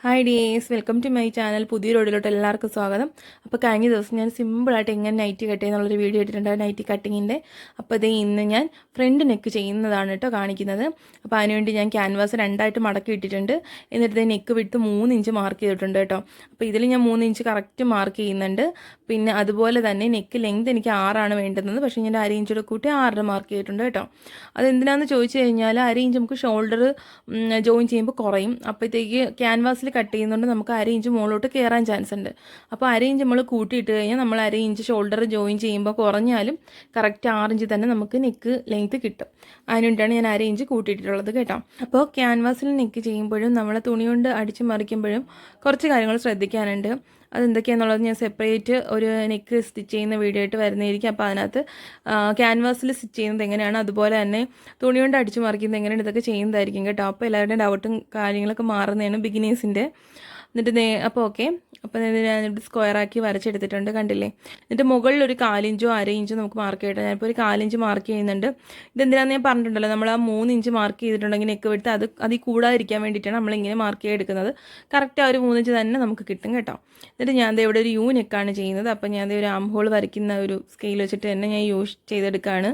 Hi dears, welcome to my channel. പുതിയ റോഡിലോട്ട് എല്ലാവർക്കും സ്വാഗതം. അപ്പോൾ കഴിഞ്ഞ ദിവസം ഞാൻ സിമ്പിളായിട്ട് എങ്ങനെ നൈറ്റി കട്ട് ചെയ്യുന്നുള്ളൊരു വീഡിയോ ഇട്ടിട്ടുണ്ട്, നൈറ്റി കട്ടിങ്ങിൻ്റെ. അപ്പോൾ അതേ ഇന്ന് ഞാൻ ഫ്രണ്ട് നെക്ക് ചെയ്യുന്നതാണ് കേട്ടോ കാണിക്കുന്നത്. അപ്പോൾ അതിനുവേണ്ടി ഞാൻ ക്യാൻവാസ് രണ്ടായിട്ട് മടക്കി ഇട്ടിട്ടുണ്ട്. എന്നിട്ട് നെക്ക് വിട്ട് 3 ഇഞ്ച് മാർക്ക് ചെയ്തിട്ടുണ്ട് കേട്ടോ. അപ്പോൾ ഇതിൽ ഞാൻ 3 ഇഞ്ച് കറക്റ്റ് മാർക്ക് ചെയ്യുന്നുണ്ട്. പിന്നെ അതുപോലെ തന്നെ നെക്ക് ലെങ്ത് എനിക്ക് 6 വേണ്ടുന്നത്, പക്ഷേ ഞാൻ 1/2 ഇഞ്ചോടെ കൂട്ടി 6 മാർക്ക് ചെയ്തിട്ടുണ്ട് കേട്ടോ. അതെന്തിനാണെന്ന് ചോദിച്ചു കഴിഞ്ഞാൽ 1/2 ഇഞ്ച് നമുക്ക് ഷോൾഡർ ജോയിൻ ചെയ്യുമ്പോൾ കുറയും. അപ്പോഴത്തേക്ക് ക്യാൻവാസിൽ കട്ട് ചെയ്യുന്നതുകൊണ്ട് നമുക്ക് 1/2 ഇഞ്ച് മുകളിലോട്ട് കയറാൻ ചാൻസ് ഉണ്ട്. അപ്പോൾ 1/2 ഇഞ്ച് നമ്മൾ കൂട്ടിയിട്ട് കഴിഞ്ഞാൽ നമ്മൾ 1/2 ഇഞ്ച് ഷോൾഡർ ജോയിൻ ചെയ്യുമ്പോൾ കുറഞ്ഞാലും കറക്റ്റ് 6 ഇഞ്ച് തന്നെ നമുക്ക് നെക്ക് ലെങ്ത് കിട്ടും. അതിനുവേണ്ടിയാണ് ഞാൻ 1/2 ഇഞ്ച് കൂട്ടിയിട്ടുള്ളത് കേട്ടോ. അപ്പോൾ ക്യാൻവാസിൽ നെക്ക് ചെയ്യുമ്പോഴും നമ്മൾ തുണി കൊണ്ട് അടിച്ച് മറിക്കുമ്പോഴും കുറച്ച് കാര്യങ്ങൾ ശ്രദ്ധിക്കാനുണ്ട്. അതെന്തൊക്കെയാണെന്നുള്ളത് ഞാൻ സെപ്പറേറ്റ് ഒരു നെക്ക് സ്റ്റിച്ച് ചെയ്യുന്ന വീഡിയോ ആയിട്ട് വരുന്നതായിരിക്കും. അപ്പോൾ അതിനകത്ത് ക്യാൻവാസിൽ സ്റ്റിച്ച് ചെയ്യുന്നത് എങ്ങനെയാണ്, അതുപോലെ തന്നെ തുണി കൊണ്ട് അടിച്ച് മറിക്കുന്നത് എങ്ങനെയാണ്, ഇതൊക്കെ ചെയ്യുന്നതായിരിക്കും കേട്ടോ. അപ്പോൾ എല്ലാവരുടെയും ഡൗട്ടും കാര്യങ്ങളൊക്കെ മാറുന്നതാണ് ബിഗിനേഴ്സിൻ്റെ. എന്നിട്ട് അപ്പോൾ ഓക്കെ, അപ്പോൾ ഞാനിവിടെ സ്ക്വയറാക്കി വരച്ചെടുത്തിട്ടുണ്ട്, കണ്ടില്ലേ. എന്നിട്ട് മുകളിൽ ഒരു 1/4 ഇഞ്ചോ 1/2 ഇഞ്ചോ നമുക്ക് മാർക്ക് ചെയ്യട്ടെ. ഞാനിപ്പോൾ ഒരു 1/4 ഇഞ്ച് മാർക്ക് ചെയ്യുന്നുണ്ട്. ഇതെന്തിനാണെന്ന് ഞാൻ പറഞ്ഞിട്ടുണ്ടല്ലോ, നമ്മൾ ആ 3 ഇഞ്ച് മാർക്ക് ചെയ്തിട്ടുണ്ടെങ്കിൽ നെക്ക് വിട്ട് അതിൽ കൂടാതിരിക്കാൻ വേണ്ടിയിട്ടാണ് നമ്മളിങ്ങനെ മാർക്ക് ചെയ്തെടുക്കുന്നത്. കറക്റ്റ് ആ ഒരു 3 ഇഞ്ച് തന്നെ നമുക്ക് കിട്ടും കേട്ടോ. എന്നിട്ട് ഞാൻ ഇവിടെ ഒരു യു നെക്കാണ് ചെയ്യുന്നത്. അപ്പോൾ ഞാൻ ഒരു ആം ഹോൾ വരയ്ക്കുന്ന ഒരു സ്കെയിൽ വെച്ചിട്ട് തന്നെ ഞാൻ യൂസ് ചെയ്തെടുക്കുകയാണ്.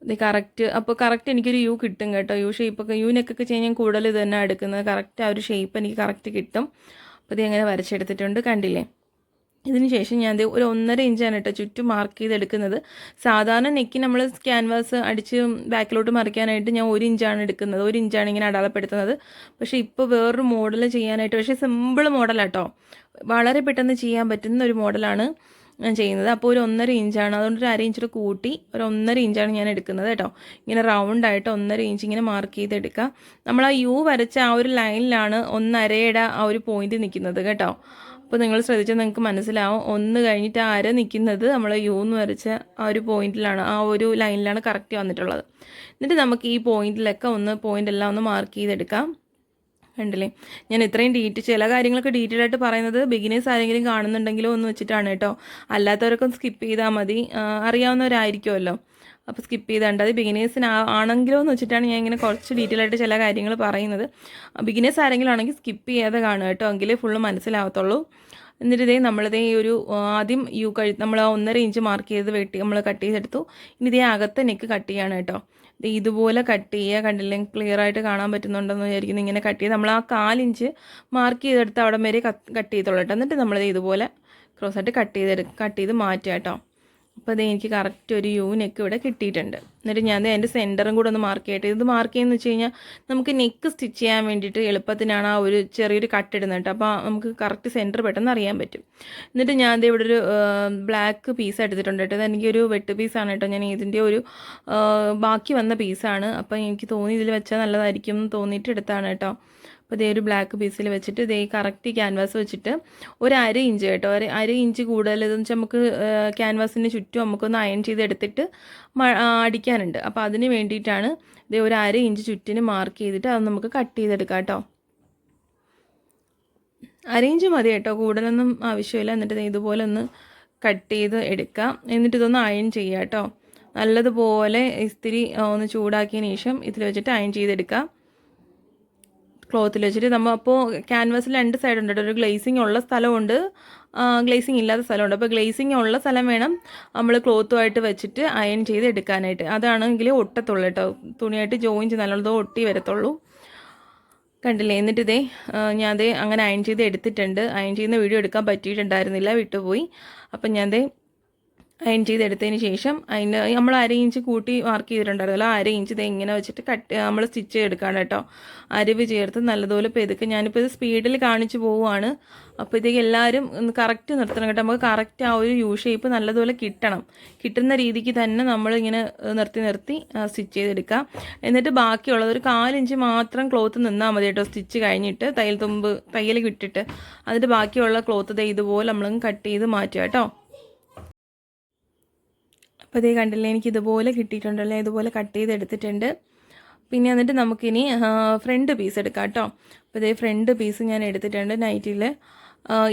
ഇത് കറക്റ്റ്, അപ്പോൾ കറക്റ്റ് എനിക്കൊരു യു കിട്ടും കേട്ടോ. യു ഷേപ്പൊക്കെ യു നെക്കൊക്കെ ചെയ്യാൻ ഞാൻ കൂടുതൽ ഇത് തന്നെ എടുക്കുന്നത്. കറക്റ്റ് ആ ഒരു ഷേപ്പ് എനിക്ക് കറക്റ്റ് കിട്ടും. അപ്പോൾ ഇത് എങ്ങനെ വരച്ചെടുത്തിട്ടുണ്ട്, കണ്ടില്ലേ. ഇതിന് ശേഷം ഞാൻ ഒരു 1.5 ഇഞ്ചാണ് കേട്ടോ ചുറ്റും മാർക്ക് ചെയ്തെടുക്കുന്നത്. സാധാരണ നെക്ക് നമ്മൾ ക്യാൻവാസ് അടിച്ച് ബാക്കിലോട്ട് മറിക്കാനായിട്ട് ഞാൻ 1 ഇഞ്ചാണ് എടുക്കുന്നത്. 1 ഇഞ്ചാണ് ഇങ്ങനെ അടയാളപ്പെടുത്തുന്നത്. പക്ഷേ ഇപ്പോൾ വേറൊരു മോഡൽ ചെയ്യാനായിട്ട്, പക്ഷേ സിമ്പിൾ മോഡലാട്ടോ, വളരെ പെട്ടെന്ന് ചെയ്യാൻ പറ്റുന്ന ഒരു മോഡലാണ് ഞാൻ ചെയ്യുന്നത്. അപ്പോൾ ഒരു 1.5 ഇഞ്ചാണ്, അതുകൊണ്ട് ഒരു 1/2 ഇഞ്ചിൽ കൂട്ടി ഒരു 1.5 ഇഞ്ചാണ് ഞാൻ എടുക്കുന്നത് കേട്ടോ. ഇങ്ങനെ റൗണ്ടായിട്ട് 1.5 ഇഞ്ച് ഇങ്ങനെ മാർക്ക് ചെയ്തെടുക്കുക. നമ്മൾ ആ യു വരച്ച ആ ഒരു ലൈനിലാണ് 1.5യുടെ ആ ഒരു പോയിന്റ് നിൽക്കുന്നത് കേട്ടോ. അപ്പോൾ നിങ്ങൾ ശ്രദ്ധിച്ചാൽ നിങ്ങൾക്ക് മനസ്സിലാവും, 1 കഴിഞ്ഞിട്ട് ആ അര നിൽക്കുന്നത് നമ്മൾ യു എന്ന് വരച്ച ആ ഒരു പോയിന്റിലാണ്, ആ ഒരു ലൈനിലാണ് കറക്റ്റ് വന്നിട്ടുള്ളത്. എന്നിട്ട് നമുക്ക് ഈ പോയിന്റിലൊക്കെ പോയിന്റെല്ലാം ഒന്ന് മാർക്ക് ചെയ്തെടുക്കാം. കണ്ടില്ലേ, ഞാൻ ഇത്രയും ചില കാര്യങ്ങളൊക്കെ ഡീറ്റെയിൽ ആയിട്ട് പറയുന്നത് ബിഗിനേഴ്സ് ആരെങ്കിലും കാണുന്നുണ്ടെങ്കിലോ എന്ന് വെച്ചിട്ടാണ് കേട്ടോ. അല്ലാത്തവരൊക്കെ സ്കിപ്പ് ചെയ്താൽ മതി, അറിയാവുന്നവരായിരിക്കുമല്ലോ. അപ്പോൾ സ്കിപ്പ് ചെയ്താണ്ട് അത് ബിഗിനേഴ്സിന് ആണെങ്കിലോ എന്ന് വെച്ചിട്ടാണ് ഞാൻ ഇങ്ങനെ കുറച്ച് ഡീറ്റെയിൽ ആയിട്ട് ചില കാര്യങ്ങൾ പറയുന്നത്. ബിഗിനേഴ്സ് ആരെങ്കിലും ആണെങ്കിൽ സ്കിപ്പ് ചെയ്യാതെ കാണുക കേട്ടോ, എങ്കിലേ ഫുള്ള് മനസ്സിലാവത്തുള്ളൂ. എന്നിട്ട് നമ്മളിതേ ഒരു ആദ്യം നമ്മൾ 1.5 ഇഞ്ച് മാർക്ക് ചെയ്ത് നമ്മൾ കട്ട് ചെയ്തെടുത്തു. ഇനി ഇതേ അകത്തെ നെക്ക് കട്ട് ചെയ്യാണ് കേട്ടോ. ഇതുപോലെ കട്ട് ചെയ്യുക, കണ്ടില്ലേ, ക്ലിയർ ആയിട്ട് കാണാൻ പറ്റുന്നുണ്ടെന്ന് വിചാരിക്കുന്നു. ഇങ്ങനെ കട്ട് ചെയ്ത് നമ്മൾ ആ 1/4 ഇഞ്ച് മാർക്ക് ചെയ്തെടുത്ത് അവിടെ വരെ കട്ട് ചെയ്തോളൂ കേട്ടോ. എന്നിട്ട് നമ്മളിത് ഇതുപോലെ ക്രോസായിട്ട് കട്ട് ചെയ്ത് മാറ്റുക കേട്ടോ. അപ്പോൾ അത് എനിക്ക് കറക്റ്റ് ഒരു യു നെക്ക് ഇവിടെ കിട്ടിയിട്ടുണ്ട്. എന്നിട്ട് ഞാൻ അതിൻ്റെ സെൻറ്ററും കൂടെ ഒന്ന് മാർക്ക് ചെയ്യട്ടെ. ഇത് മാർക്ക് ചെയ്യുന്നത് വെച്ച് കഴിഞ്ഞാൽ നമുക്ക് നെക്ക് സ്റ്റിച്ച് ചെയ്യാൻ വേണ്ടിയിട്ട് എളുപ്പത്തിനാണ് ആ ഒരു ചെറിയൊരു കട്ട് ഇടുന്നത് കേട്ടോ. അപ്പോൾ നമുക്ക് കറക്റ്റ് സെൻറ്റർ പെട്ടെന്ന് അറിയാൻ പറ്റും. എന്നിട്ട് ഞാൻ ഇവിടെ ഒരു ബ്ലാക്ക് പീസ് എടുത്തിട്ടുണ്ട് കേട്ടോ. ഇതെനിക്കൊരു വെട്ട് പീസാണ് കേട്ടോ. ഞാൻ ഇതിൻ്റെ ഒരു ബാക്കി വന്ന പീസാണ്. അപ്പോൾ എനിക്ക് തോന്നി ഇതിൽ വെച്ചാൽ നല്ലതായിരിക്കും എന്ന് തോന്നിയിട്ട് എടുത്താണ് കേട്ടോ. അപ്പോൾ ഇതേ ഒരു ബ്ലാക്ക് പീസിൽ വെച്ചിട്ട് ഇതേ കറക്റ്റ് ക്യാൻവാസ് വെച്ചിട്ട് ഒരു 1/2 ഇഞ്ച് കേട്ടോ, 1/2 ഇഞ്ച് കൂടുതൽ ഇതെന്ന് വെച്ചാൽ നമുക്ക് ക്യാൻവാസിന് ചുറ്റും നമുക്കൊന്ന് അയൺ ചെയ്തെടുത്തിട്ട് അടിക്കാനുണ്ട്. അപ്പോൾ അതിന് വേണ്ടിയിട്ടാണ് ഇതേ ഒരു 1/2 ഇഞ്ച് ചുറ്റിന് മാർക്ക് ചെയ്തിട്ട് അത് നമുക്ക് കട്ട് ചെയ്തെടുക്കാം കേട്ടോ. 1/2 ഇഞ്ച് മതി കേട്ടോ, കൂടുതലൊന്നും ആവശ്യമില്ല. എന്നിട്ട് ഇതുപോലെ ഒന്ന് കട്ട് ചെയ്ത് എടുക്കാം. എന്നിട്ട് ഇതൊന്ന് അയൺ ചെയ്യാം കേട്ടോ. നല്ലതുപോലെ ഇസ്തിരി ഒന്ന് ചൂടാക്കിയതിന് ശേഷം ഇതിൽ വെച്ചിട്ട് അയൺ ചെയ്തെടുക്കാം. ക്ലോത്തിൽ വെച്ചിട്ട് അപ്പോൾ ക്യാൻവാസിൽ 2 സൈഡ് ഉണ്ട് കേട്ടോ. ഒരു ഗ്ലേസിങ് ഉള്ള സ്ഥലമുണ്ട്, ഗ്ലേസിങ് ഇല്ലാത്ത സ്ഥലമുണ്ട്. അപ്പോൾ ഗ്ലേസിങ് ഉള്ള സ്ഥലം വേണം നമ്മൾ ക്ലോത്തുമായിട്ട് വെച്ചിട്ട് അയൺ ചെയ്ത് എടുക്കാനായിട്ട്. അതാണെങ്കിൽ ഒട്ടത്തുള്ളൂ കേട്ടോ, തുണിയായിട്ട് ജോയിൻ ചെയ്ത് നല്ലതോ ഒട്ടി വരത്തുള്ളൂ. കണ്ടില്ലേ. എന്നിട്ട് ഞാൻ അങ്ങനെ അയൺ ചെയ്ത് എടുത്തിട്ടുണ്ട്. അയൺ ചെയ്യുന്ന വീഡിയോ എടുക്കാൻ പറ്റിയിട്ടുണ്ടായിരുന്നില്ല, വിട്ടുപോയി. അപ്പം ഞാൻ അയൺ ചെയ്തെടുത്തതിന് ശേഷം അതിന് നമ്മൾ 1/2 ഇഞ്ച് കൂട്ടി മാർക്ക് ചെയ്തിട്ടുണ്ടായിരുന്നല്ലോ, 1/2 ഇഞ്ച് ഇങ്ങനെ വെച്ചിട്ട് നമ്മൾ സ്റ്റിച്ച് ചെയ്തെടുക്കുകയാണ് കേട്ടോ. അരിവ് ചേർത്ത് നല്ലതുപോലെ പെതുക്കെ. ഞാനിപ്പോൾ ഇത് സ്പീഡിൽ കാണിച്ചു പോവുകയാണ്. അപ്പോൾ എല്ലാവരും കറക്റ്റ് നിർത്തണം കേട്ടോ. നമുക്ക് കറക്റ്റ് ആ ഒരു യു ഷേപ്പ് നല്ലതുപോലെ കിട്ടുന്ന രീതിക്ക് തന്നെ നമ്മളിങ്ങനെ നിർത്തി സ്റ്റിച്ച് ചെയ്തെടുക്കാം. എന്നിട്ട് ബാക്കിയുള്ളത് ഒരു 1/4 ഇഞ്ച് മാത്രം ക്ലോത്ത് നിന്നാൽ മതി കേട്ടോ. സ്റ്റിച്ച് കഴിഞ്ഞിട്ട് തയ്യൽ വിട്ടിട്ട് എന്നിട്ട് ബാക്കിയുള്ള ക്ലോത്ത് ഇതുപോലെ നമ്മൾ കട്ട് ചെയ്ത് മാറ്റുക കേട്ടോ. അപ്പോൾ കണ്ടില്ലേ, എനിക്ക് ഇതുപോലെ കിട്ടിയിട്ടുണ്ടല്ലോ, ഇതുപോലെ കട്ട് ചെയ്ത് എടുത്തിട്ടുണ്ട്. പിന്നെ എന്നിട്ട് നമുക്കിനി ഫ്രണ്ട് പീസ് എടുക്കാം കേട്ടോ. അപ്പോൾ ഫ്രണ്ട് പീസ് ഞാൻ എടുത്തിട്ടുണ്ട് നൈറ്റിയിൽ.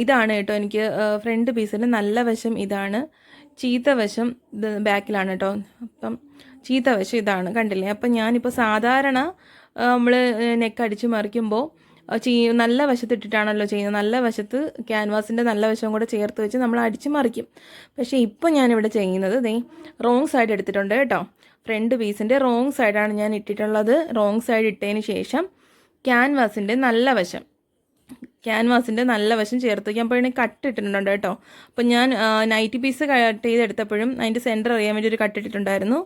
ഇതാണ് കേട്ടോ എനിക്ക് ഫ്രണ്ട് പീസിൻ്റെ നല്ല വശം ഇതാണ്, ചീത്ത വശം ഇത് ബാക്കിലാണ് കേട്ടോ. അപ്പം ചീത്ത വശം ഇതാണ്, കണ്ടില്ലേ. അപ്പം ഞാനിപ്പോൾ സാധാരണ നമ്മൾ നെക്ക് അടിച്ച് മറിക്കുമ്പോൾ നല്ല വശത്തിട്ടിട്ടാണല്ലോ ചെയ്യുന്നത്. നല്ല വശത്ത് ക്യാൻവാസിൻ്റെ നല്ല വശം കൂടെ ചേർത്ത് വെച്ച് നമ്മൾ അടിച്ച് മറിക്കും. പക്ഷേ ഇപ്പോൾ ഞാനിവിടെ ചെയ്യുന്നത് റോങ് സൈഡ് എടുത്തിട്ടുണ്ട് കേട്ടോ. ഫ്രണ്ട് പീസിൻ്റെ റോങ് സൈഡാണ് ഞാൻ ഇട്ടിട്ടുള്ളത്. റോങ് സൈഡ് ഇട്ടതിന് ശേഷം ക്യാൻവാസിൻ്റെ നല്ല വശം ചേർത്ത് വയ്ക്കാം. അപ്പോൾ കട്ട് ഇട്ടിട്ടുണ്ട് കേട്ടോ. അപ്പോൾ ഞാൻ നൈറ്റി പീസ് കട്ട് ചെയ്തെടുത്തപ്പോഴും അതിൻ്റെ സെൻറ്റർ അറിയാൻ വേണ്ടി ഒരു കട്ട് ഇട്ടിട്ടുണ്ടായിരുന്നു.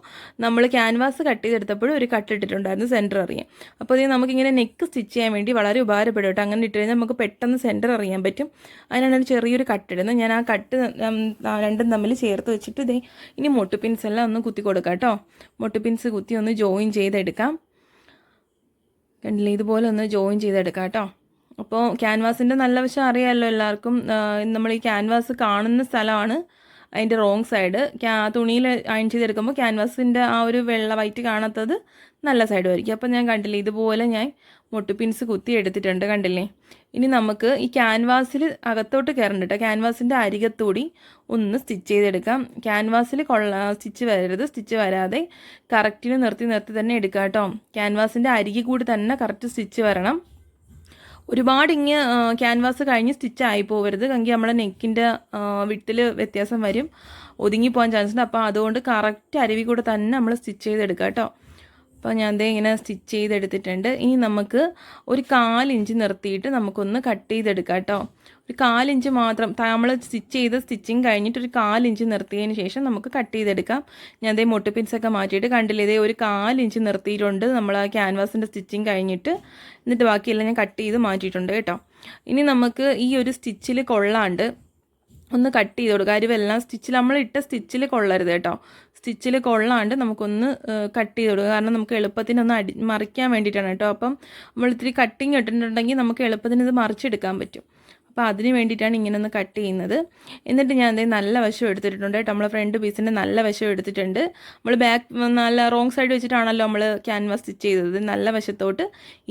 നമ്മൾ ക്യാൻവാസ് കട്ട് ചെയ്തെടുത്തപ്പോഴും ഒരു കട്ട് ഇട്ടിട്ടുണ്ടായിരുന്നു സെൻറ്റർ അറിയാൻ. അപ്പോൾ ഇത് നമുക്കിങ്ങനെ നെക്ക് സ്റ്റിച്ച് ചെയ്യാൻ വേണ്ടി വളരെ ഉപകാരപ്പെടും കേട്ടോ. അങ്ങനെ ഇട്ട് കഴിഞ്ഞാൽ നമുക്ക് പെട്ടെന്ന് സെൻറ്റർ അറിയാൻ പറ്റും. അതിനാണ് ചെറിയൊരു കട്ട് ഇടുന്നത്. ഞാൻ ആ കട്ട് രണ്ടും തമ്മിൽ ചേർത്ത് വെച്ചിട്ട് ഇനി മൊട്ട് പിൻസ് എല്ലാം ഒന്ന് കുത്തി കൊടുക്കാം കേട്ടോ. മൊട്ട് പിൻസ് കുത്തി ഒന്ന് ജോയിൻ ചെയ്തെടുക്കാം. കണ്ടില്ലേ, ഇതുപോലെ ഒന്ന് ജോയിൻ ചെയ്തെടുക്കാം കേട്ടോ. അപ്പോൾ ക്യാൻവാസിൻ്റെ നല്ല വശം അറിയാമല്ലോ എല്ലാവർക്കും. നമ്മൾ ഈ ക്യാൻവാസ് കാണുന്ന സ്ഥലമാണ് അതിൻ്റെ റോങ് സൈഡ്. തുണിയിൽ അയൺ ചെയ്തെടുക്കുമ്പോൾ ക്യാൻവാസിൻ്റെ ആ ഒരു വെള്ള വൈറ്റ് കാണാത്തത് നല്ല സൈഡ് ആയിരിക്കും. അപ്പോൾ ഞാൻ കണ്ടില്ലേ, ഇതുപോലെ ഞാൻ മൊട്ട് പിൻസ് കുത്തി എടുത്തിട്ടുണ്ട്. കണ്ടില്ലേ, ഇനി നമുക്ക് ഈ ക്യാൻവാസിൽ അകത്തോട്ട് കയറണ്ട കേട്ടോ. ക്യാൻവാസിൻ്റെ അരികത്തൂടി ഒന്ന് സ്റ്റിച്ച് ചെയ്തെടുക്കാം. ക്യാൻവാസിൽ സ്റ്റിച്ച് വരരുത്. സ്റ്റിച്ച് വരാതെ കറക്റ്റിന് നിർത്തി തന്നെ എടുക്കാം കേട്ടോ. ക്യാൻവാസിൻ്റെ അരികിൽ കൂടി തന്നെ കറക്റ്റ് സ്റ്റിച്ച് വരണം. ഒരുപാട് ക്യാൻവാസ് കഴിഞ്ഞ് സ്റ്റിച്ച് ആയി പോകരുത്. എങ്കിൽ നമ്മളെ നെക്കിൻ്റെ വിട്ടിൽ വ്യത്യാസം വരും, ഒതുങ്ങിപ്പോകാൻ ചാൻസ് ഉണ്ട്. അപ്പോൾ അതുകൊണ്ട് കറക്റ്റ് അരുവി കൂടെ തന്നെ നമ്മൾ സ്റ്റിച്ച് ചെയ്തെടുക്കാം കേട്ടോ. അപ്പോൾ ഞാൻ ഇങ്ങനെ സ്റ്റിച്ച് ചെയ്തെടുത്തിട്ടുണ്ട്. ഇനി നമുക്ക് ഒരു 1/4 ഇഞ്ച് നിർത്തിയിട്ട് നമുക്കൊന്ന് കട്ട് ചെയ്തെടുക്കാം കേട്ടോ. ഒരു 1/4 ഇഞ്ച് മാത്രം നമ്മൾ സ്റ്റിച്ച് ചെയ്ത് സ്റ്റിച്ചിങ് കഴിഞ്ഞിട്ട് ഒരു 1/4 ഇഞ്ച് നിർത്തിയതിന് ശേഷം നമുക്ക് കട്ട് ചെയ്തെടുക്കാം. ഞാൻ മൊട്ട് പിൻസൊക്കെ മാറ്റിയിട്ട് കണ്ടില്ലേ, ഒരു 1/4 ഇഞ്ച് നിർത്തിയിട്ടുണ്ട് നമ്മൾ ആ ക്യാൻവാസിൻ്റെ സ്റ്റിച്ചിങ് കഴിഞ്ഞിട്ട്. എന്നിട്ട് ബാക്കിയെല്ലാം ഞാൻ കട്ട് ചെയ്ത് മാറ്റിയിട്ടുണ്ട് കേട്ടോ. ഇനി നമുക്ക് ഈ ഒരു സ്റ്റിച്ചിൽ കൊള്ളാണ്ട് ഒന്ന് കട്ട് ചെയ്ത് കൊടുക്കുക. അരിവെല്ലാം സ്റ്റിച്ചിൽ നമ്മൾ ഇട്ട സ്റ്റിച്ചിൽ കൊള്ളരുത് കേട്ടോ. സ്റ്റിച്ചിൽ കൊള്ളാണ്ട് നമുക്കൊന്ന് കട്ട് ചെയ്ത് കൊടുക്കുക. കാരണം നമുക്ക് എളുപ്പത്തിനൊന്ന് മറിക്കാൻ വേണ്ടിയിട്ടാണ് കേട്ടോ. അപ്പം നമ്മൾ ഇത്തിരി കട്ടിങ് ഇട്ടിട്ടുണ്ടെങ്കിൽ നമുക്ക് എളുപ്പത്തിന് ഇത് മറിച്ചെടുക്കാൻ പറ്റും. അപ്പോൾ അതിന് വേണ്ടിയിട്ടാണ് ഇങ്ങനെ ഒന്ന് കട്ട് ചെയ്യുന്നത്. എന്നിട്ട് ഞാൻ നല്ല വശം എടുത്തിട്ടുണ്ട് കേട്ടോ. നമ്മൾ ഫ്രണ്ട് പീസിൻ്റെ നല്ല വശം എടുത്തിട്ടുണ്ട്. നമ്മൾ ബാക്ക് നല്ല റോങ് സൈഡ് വെച്ചിട്ടാണല്ലോ നമ്മൾ ക്യാൻവാസ് സ്റ്റിച്ച് ചെയ്തത്. നല്ല വശത്തോട്ട്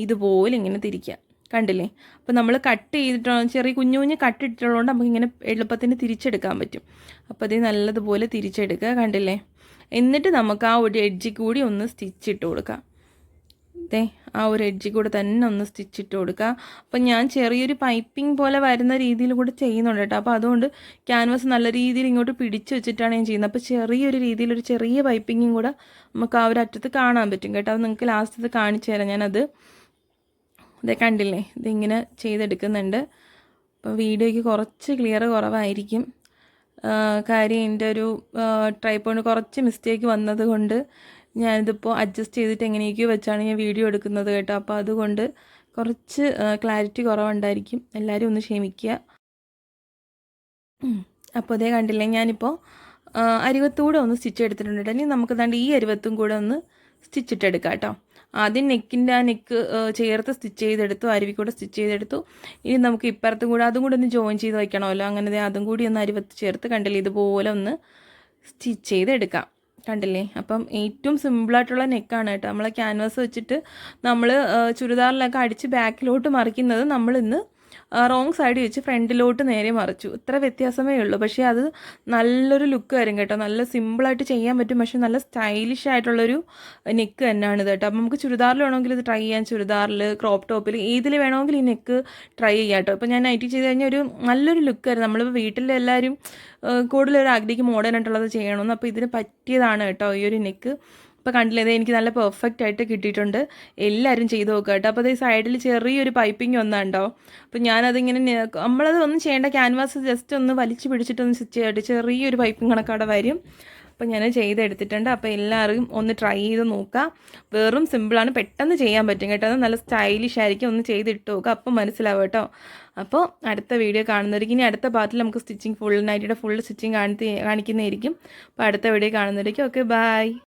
ഇതുപോലെ ഇങ്ങനെ തിരിക്കുക. കണ്ടില്ലേ, അപ്പോൾ നമ്മൾ കട്ട് ചെയ്തിട്ട് ചെറിയ കുഞ്ഞു കട്ട് ഇട്ടിട്ടുള്ളതുകൊണ്ട് നമുക്കിങ്ങനെ എളുപ്പത്തിന് തിരിച്ചെടുക്കാൻ പറ്റും. അപ്പോൾ ഇത് നല്ലതുപോലെ തിരിച്ചെടുക്കുക. കണ്ടില്ലേ, എന്നിട്ട് നമുക്ക് ആ ഒരു എഡ്ജിൽ കൂടി ഒന്ന് സ്റ്റിച്ച് ഇട്ട് കൊടുക്കാം. ആ ഒരു എഡ്ജിൽ കൂടെ തന്നെ ഒന്ന് സ്റ്റിച്ച് ഇട്ട് കൊടുക്കുക. അപ്പം ഞാൻ ചെറിയൊരു പൈപ്പിംഗ് പോലെ വരുന്ന രീതിയിൽ കൂടെ ചെയ്യുന്നുണ്ട് കേട്ടോ. അപ്പോൾ അതുകൊണ്ട് ക്യാൻവാസ് നല്ല രീതിയിൽ ഇങ്ങോട്ട് പിടിച്ച് വെച്ചിട്ടാണ് ഞാൻ ചെയ്യുന്നത്. അപ്പോൾ ചെറിയൊരു രീതിയിൽ ഒരു ചെറിയ പൈപ്പിങ്ങും കൂടെ നമുക്ക് ആ ഒരു അറ്റത്ത് കാണാൻ പറ്റും കേട്ടോ. അത് നിങ്ങൾക്ക് ലാസ്റ്റ് ഇത് കാണിച്ചു തരാം ഞാനത്. കണ്ടില്ലേ, ഇതിങ്ങനെ ചെയ്തെടുക്കുന്നുണ്ട്. അപ്പോൾ വീഡിയോയ്ക്ക് കുറച്ച് ക്ലിയർ കുറവായിരിക്കും. കാര്യം എൻ്റെ ഒരു ട്രൈപ്പോഡിന് കുറച്ച് മിസ്റ്റേക്ക് വന്നത് കൊണ്ട് ഞാനിതിപ്പോൾ അഡ്ജസ്റ്റ് ചെയ്തിട്ട് എങ്ങനെയൊക്കെയോ വെച്ചാണ് ഞാൻ വീഡിയോ എടുക്കുന്നത് കേട്ടോ. അപ്പോൾ അതുകൊണ്ട് കുറച്ച് ക്ലാരിറ്റി കുറവുണ്ടായിരിക്കും. എല്ലാവരും ഒന്ന് ക്ഷമിക്കുക. അപ്പോൾ കണ്ടില്ലേ, ഞാനിപ്പോൾ അരിവത്തൂടെ ഒന്ന് സ്റ്റിച്ച് എടുത്തിട്ടുണ്ട്. ഇനി നമുക്ക് ഈ അരിവത്തും കൂടെ ഒന്ന് സ്റ്റിച്ചിട്ടെടുക്കാം കേട്ടോ. ആദ്യം നെക്കിൻ്റെ ആ നെക്ക് ചേർത്ത് സ്റ്റിച്ച് ചെയ്തെടുത്തു, അരുവി കൂടെ സ്റ്റിച്ച് ചെയ്തെടുത്തു. ഇനി നമുക്ക് ഇപ്പുറത്തും കൂടെ അതും കൂടെ ഒന്ന് ജോയിൻ ചെയ്ത് വയ്ക്കണമല്ലോ. അങ്ങനെ അതും കൂടി ഒന്ന് അരിവത്ത് ചേർത്ത് കണ്ടില്ലേ, ഇതുപോലെ ഒന്ന് സ്റ്റിച്ച് ചെയ്തെടുക്കാം. കണ്ടില്ലേ, അപ്പം ഏറ്റവും സിമ്പിളായിട്ടുള്ള നെക്കാണ് കേട്ടോ. നമ്മളെ ക്യാൻവാസ് വെച്ചിട്ട് നമ്മൾ ചുരിദാറിലൊക്കെ അടിച്ച് ബാക്കിലോട്ട് മറിക്കുന്നത് നമ്മളിന്ന് റോങ് സൈഡ് വെച്ച് ഫ്രണ്ടിലോട്ട് നേരെ മറിച്ചു. ഇത്ര വ്യത്യാസമേ ഉള്ളൂ. പക്ഷേ അത് നല്ലൊരു ലുക്ക് വരും കേട്ടോ. നല്ല സിമ്പിളായിട്ട് ചെയ്യാൻ പറ്റും. പക്ഷേ നല്ല സ്റ്റൈലിഷ് ആയിട്ടുള്ളൊരു നെക്ക് തന്നെയാണ് ഇത് കേട്ടോ. അപ്പം നമുക്ക് ചുരിദാറിൽ വേണമെങ്കിൽ ഇത് ട്രൈ ചെയ്യാം. ചുരിദാറിൽ, ക്രോപ്പ് ടോപ്പിൽ, ഏതിൽ വേണമെങ്കിൽ ഈ നെക്ക് ട്രൈ ചെയ്യാം കേട്ടോ. ഇപ്പോൾ ഞാൻ നൈറ്റി ചെയ്ത് കഴിഞ്ഞാൽ ഒരു നല്ലൊരു ലുക്ക് വരും. നമ്മളിപ്പോൾ വീട്ടിലെല്ലാവരും കൂടുതലൊരു ആഗ്രഹിക്കും മോഡേൺ ആയിട്ടുള്ളത് ചെയ്യണമെന്ന്. അപ്പോൾ ഇതിന് പറ്റിയതാണ് കേട്ടോ ഈ ഒരു നെക്ക്. ഇപ്പോൾ കണ്ടില്ലേ, എനിക്ക് നല്ല പെർഫെക്റ്റ് ആയിട്ട് കിട്ടിയിട്ടുണ്ട്. എല്ലാവരും ചെയ്ത് നോക്കുക കേട്ടോ. അപ്പോൾ സൈഡിൽ ചെറിയൊരു പൈപ്പിംഗ് ഒന്നുണ്ടോ. അപ്പോൾ ഞാനതിങ്ങനെ നമ്മളത് ഒന്നും ചെയ്യേണ്ട, ക്യാൻവാസ് ജസ്റ്റ് ഒന്ന് വലിച്ചു പിടിച്ചിട്ടൊന്ന് സ്റ്റിച്ച് ചെയ്തിട്ട് ചെറിയൊരു പൈപ്പിംഗ് കണക്കവിടെ വരും. അപ്പോൾ ഞാൻ ചെയ്തെടുത്തിട്ടുണ്ട്. അപ്പോൾ എല്ലാവരും ഒന്ന് ട്രൈ ചെയ്ത് നോക്കുക. വെറും സിമ്പിളാണ്, പെട്ടെന്ന് ചെയ്യാൻ പറ്റും കേട്ടോ. അത് നല്ല സ്റ്റൈലിഷ് ആയിരിക്കും. ഒന്ന് ചെയ്തിട്ട് നോക്കുക, അപ്പം മനസ്സിലാവും കേട്ടോ. അപ്പോൾ അടുത്ത വീഡിയോ കാണുന്നവർക്ക് ഇനി അടുത്ത പാർട്ടിൽ നമുക്ക് സ്റ്റിച്ചിങ് നൈറ്റിയുടെ ഫുൾ സ്റ്റിച്ചിങ് കാണിക്കുന്നതായിരിക്കും. അപ്പോൾ അടുത്ത വീഡിയോ കാണുന്നവർക്ക് ഓക്കെ, ബൈ.